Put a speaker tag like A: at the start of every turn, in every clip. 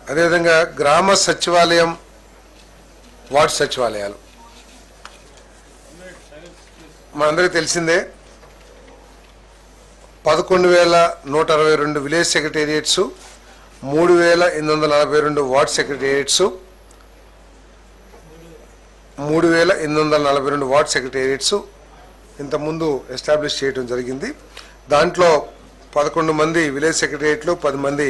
A: అదేవిధంగా గ్రామ సచివాలయం, వార్డు సచివాలయాలు మనందరికీ తెలిసిందే. 11,162 village secretariats, 3,842 ward secretariats, 3,842 ward secretariats ఇంతకుముందు ఎస్టాబ్లిష్ చేయడం జరిగింది. దాంట్లో 11 మంది విలేజ్ సెక్రటేరియట్లు, 10 మంది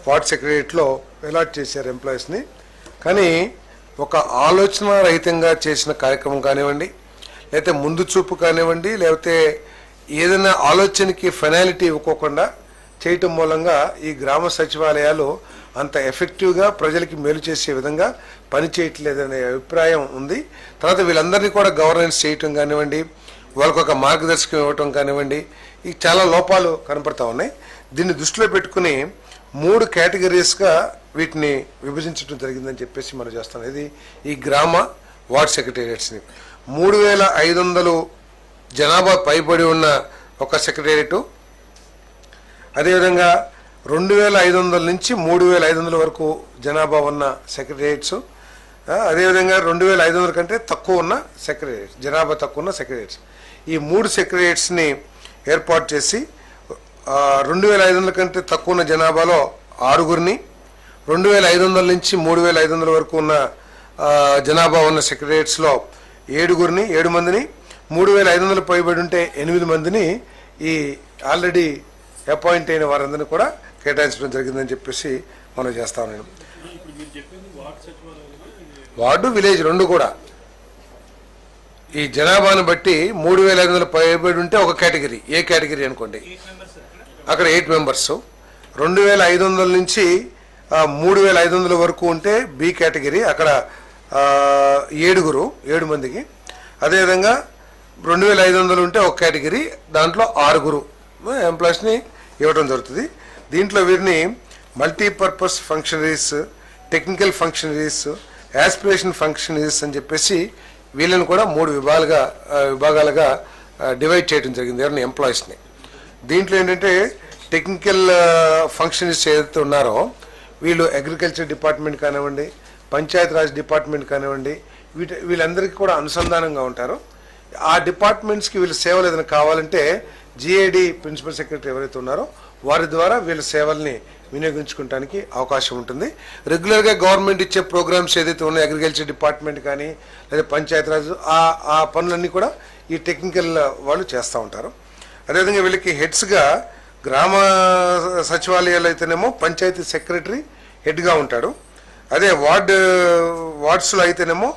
A: వార్డ్ సెక్రటేరియట్లో అలాట్ చేశారు ఎంప్లాయీస్ని. కానీ ఒక ఆలోచన రహితంగా చేసిన కార్యక్రమం కానివ్వండి, లేకపోతే ముందు చూపు కానివ్వండి, లేకపోతే ఏదైనా ఆలోచనకి ఫైనాలిటీ ఇవ్వకోకుండా చేయటం మూలంగా ఈ గ్రామ సచివాలయాలు అంత ఎఫెక్టివ్గా ప్రజలకి మేలు చేసే విధంగా పనిచేయట్లేదనే అభిప్రాయం ఉంది. తర్వాత వీళ్ళందరినీ కూడా గవర్నెన్స్ చేయటం కానివ్వండి, వాళ్ళకు ఒక మార్గదర్శకం ఇవ్వటం కానివ్వండి, ఈ చాలా లోపాలు కనపడతా ఉన్నాయి. దీన్ని దృష్టిలో పెట్టుకుని 3 కేటగిరీస్గా వీటిని విభజించడం జరిగిందని చెప్పేసి మనం చేస్తాం. ఇది ఈ గ్రామ వార్డ్ సెక్రటేరియట్స్ని 3,500 జనాభా పైబడి ఉన్న ఒక సెక్రటేరియట్, అదేవిధంగా 2,500 నుంచి 3,500 వరకు జనాభా ఉన్న సెక్రటేరియట్స్, అదేవిధంగా 2,500 కంటే తక్కువ ఉన్న సెక్రటేరియట్స్, జనాభా తక్కువ ఉన్న సెక్రటేరియట్స్. ఈ 3 సెక్రటేరియట్స్ని ఏర్పాటు చేసి 2,500 కంటే తక్కువ ఉన్న జనాభాలో 6గురిని, 2,500 నుంచి 3,500 వరకు ఉన్న జనాభా ఉన్న సెక్రటేరియట్స్లో 7 మందిని, 3,500 పైబడి ఉంటే 8 మందిని ఈ ఆల్రెడీ అపాయింట్ అయిన వారందరినీ కూడా కేటాయించడం జరిగిందని చెప్పేసి మనం చేస్తాం. నేను వార్డు, విలేజ్ 2 కూడా ఈ జనాభాను బట్టి 3,500 పైబడి ఉంటే ఒక కేటగిరీ, ఏ కేటగిరీ అనుకోండి, అక్కడ 8 మెంబర్స్. 2,500 నుంచి 3,500 వరకు ఉంటే బి కేటగిరీ, అక్కడ 7 మందికి. అదేవిధంగా 2,500 ఉంటే ఒక కేటగిరీ, దాంట్లో 6 ఎంప్లాయీస్ని ఇవ్వడం జరుగుతుంది. దీంట్లో వీరిని multipurpose functionaries, technical functionaries, aspiration functionaries అని చెప్పేసి వీళ్ళని కూడా 3 విభాగాలుగా డివైడ్ చేయడం జరిగింది ఎవరిని, ఎంప్లాయీస్ని. దీంట్లో ఏంటంటే టెక్నికల్ ఫంక్షనరీస్ ఏదైతే ఉన్నారో వీళ్ళు అగ్రికల్చర్ డిపార్ట్మెంట్ కానివ్వండి, పంచాయతీరాజ్ డిపార్ట్మెంట్ కానివ్వండి, వీళ్ళందరికీ కూడా అనుసంధానంగా ఉంటారు. ఆ డిపార్ట్మెంట్స్కి వీళ్ళ సేవలు ఏదైనా కావాలంటే జిఏడి ప్రిన్సిపల్ సెక్రటరీ ఎవరైతే ఉన్నారో వారి ద్వారా వీళ్ళ సేవల్ని వినియోగించుకోవడానికి అవకాశం ఉంటుంది. రెగ్యులర్గా గవర్నమెంట్ ఇచ్చే ప్రోగ్రామ్స్ ఏదైతే ఉన్నాయో అగ్రికల్చర్ డిపార్ట్మెంట్ కానీ లేదా పంచాయతీరాజ్, ఆ పనులన్నీ కూడా ఈ టెక్నికల్ వాళ్ళు చేస్తూ ఉంటారు. అదేవిధంగా వీళ్ళకి హెడ్స్గా గ్రామ సచివాలయాలు అయితేనేమో పంచాయతీ సెక్రటరీ హెడ్గా ఉంటాడు. అదే వార్డ్స్లో అయితేనేమో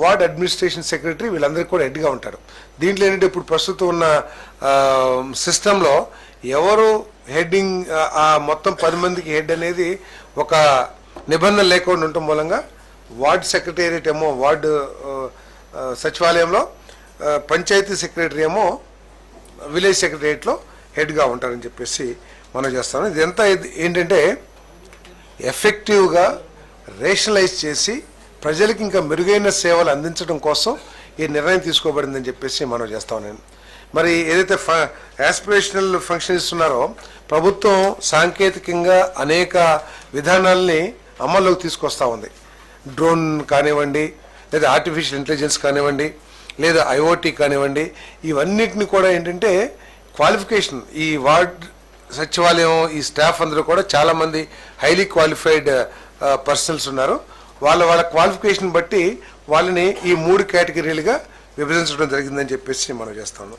A: వార్డ్ అడ్మినిస్ట్రేషన్ సెక్రటరీ వీళ్ళందరికీ కూడా హెడ్గా ఉంటారు. దీంట్లో ఏంటంటే ఇప్పుడు ప్రస్తుతం ఉన్న సిస్టంలో ఎవరు హెడ్డింగ్, ఆ మొత్తం 10 మందికి హెడ్ అనేది ఒక నిబంధన లేకుండా ఉండటం మూలంగా వార్డ్ సెక్రటేరియట్ ఏమో వార్డు సచివాలయంలో, పంచాయతీ సెక్రటరీ ఏమో విలేజ్ సెక్రటేరియట్లో హెడ్గా ఉంటారని చెప్పేసి మనం చేస్తాం. ఇదంతా ఏంటంటే ఎఫెక్టివ్గా రేషనలైజ్ చేసి ప్రజలకు ఇంకా మెరుగైన సేవలు అందించడం కోసం ఈ నిర్ణయం తీసుకోబడిందని చెప్పేసి మనం చేస్తాం. నేను మరి ఏదైతే యాస్పిరేషనల్ ఫంక్షన్స్ ఉన్నారో ప్రభుత్వం సాంకేతికంగా అనేక విధానాలని అమల్లోకి తీసుకొస్తూ ఉంది. డ్రోన్ కానివ్వండి, లేదా ఆర్టిఫిషియల్ ఇంటెలిజెన్స్ కానివ్వండి, లేదా ఐఓటీ కానివ్వండి, ఇవన్నిటిని కూడా ఏంటంటే క్వాలిఫికేషన్, ఈ వార్డ్ సచివాలయం ఈ స్టాఫ్ అందరూ కూడా చాలామంది హైలీ క్వాలిఫైడ్ పర్సన్స్ ఉన్నారు. వాళ్ళ క్వాలిఫికేషన్ బట్టి వాళ్ళని ఈ 3 కేటగిరీలుగా విభజించడం జరిగిందని చెప్పేసి మనం చేస్తాము.